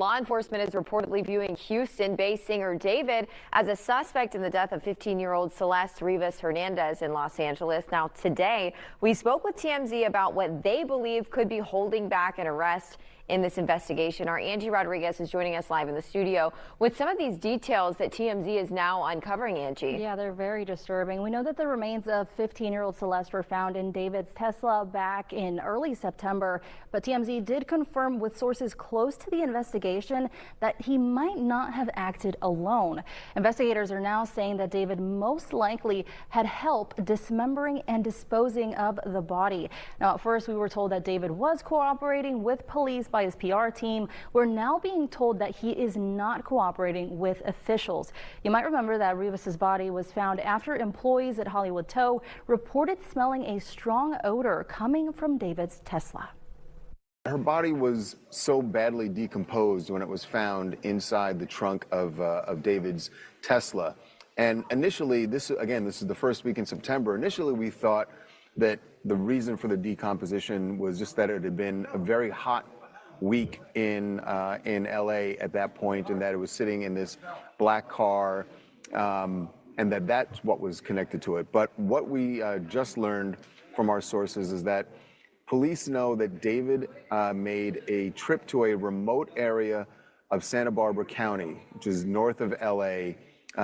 law enforcement is reportedly viewing Houston-based singer David as a suspect in the death of 15-year-old Celeste Rivas Hernandez in Los Angeles. Now, today, we spoke with TMZ about what they believe could be holding back an arrest in this investigation. Our Angie Rodriguez is joining us live in the studio with some of these details that TMZ is now uncovering, Angie. Yeah, they're very disturbing. We know that the remains of 15-year-old Celeste were found in David's Tesla back in early September, but TMZ did confirm with sources close to the investigation that he might not have acted alone. Investigators are now saying that David most likely had help dismembering and disposing of the body. Now, at first, we were told that David was cooperating with police by his PR team. We're now being told that he is not cooperating with officials. You might remember that Rivas's body was found after employees at Hollywood Tow reported smelling a strong odor coming from David's Tesla. Her body was so badly decomposed when it was found inside the trunk of David's Tesla. And initially, this is the first week in September. Initially, we thought that the reason for the decomposition was just that it had been a very hot week in LA at that point, and that it was sitting in this black car, and that's what was connected to it. But what we just learned from our sources is that police know that David made a trip to a remote area of Santa Barbara County, which is north of LA.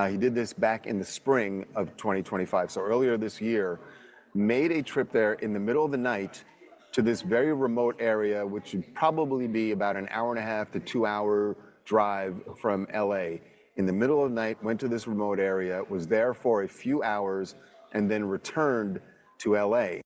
He did this back in the spring of 2025, so earlier this year, made a trip there in the middle of the night to this very remote area, which would probably be about an hour and a half to 2 hour drive from LA. In the middle of the night, went to this remote area, was there for a few hours, and then returned to LA.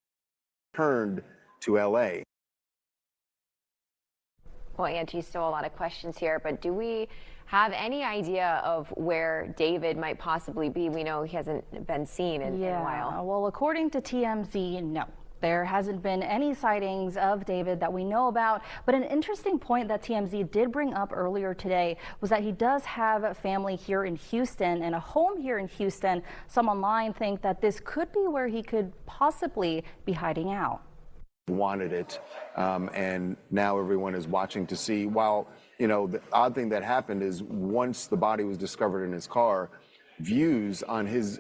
Well, Angie, still a lot of questions here, but do we have any idea of where David might possibly be? We know he hasn't been seen in a while. Well, according to TMZ, no. There hasn't been any sightings of David that we know about, but an interesting point that TMZ did bring up earlier today was that he does have a family here in Houston and a home here in Houston. Some online think that this could be where he could possibly be hiding out. Wanted it, and now everyone is watching to see. While, you know, the odd thing that happened is once the body was discovered in his car, views on his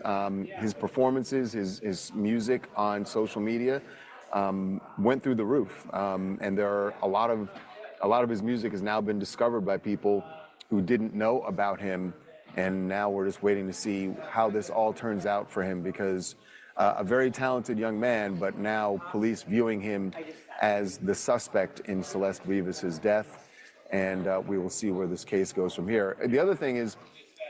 performances, his music on social media went through the roof, and there are a lot of his music has now been discovered by people who didn't know about him, and now we're just waiting to see how this all turns out for him, because a very talented young man, but now police viewing him as the suspect in Celeste Rivas's death, and we will see where this case goes from here. The other thing is,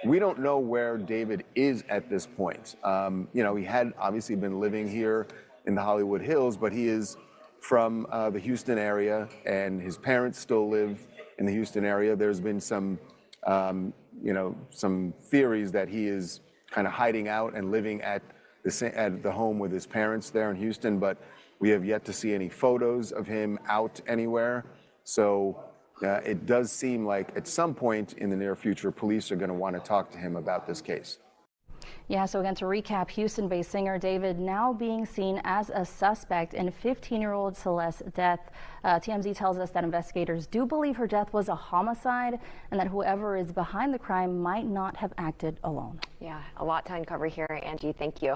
we don't know where David is at this point. You know, he had obviously been living here in the Hollywood Hills, but he is from the Houston area, and his parents still live in the Houston area. There's been some, you know, some theories that he is kind of hiding out and living at the home with his parents there in Houston, but we have yet to see any photos of him out anywhere. So it does seem like at some point in the near future, police are going to want to talk to him about this case. Yeah, so again, to recap, Houston-based singer David now being seen as a suspect in 15-year-old Celeste's death. TMZ tells us that investigators do believe her death was a homicide and that whoever is behind the crime might not have acted alone. Yeah, a lot to uncover here, Angie. Thank you.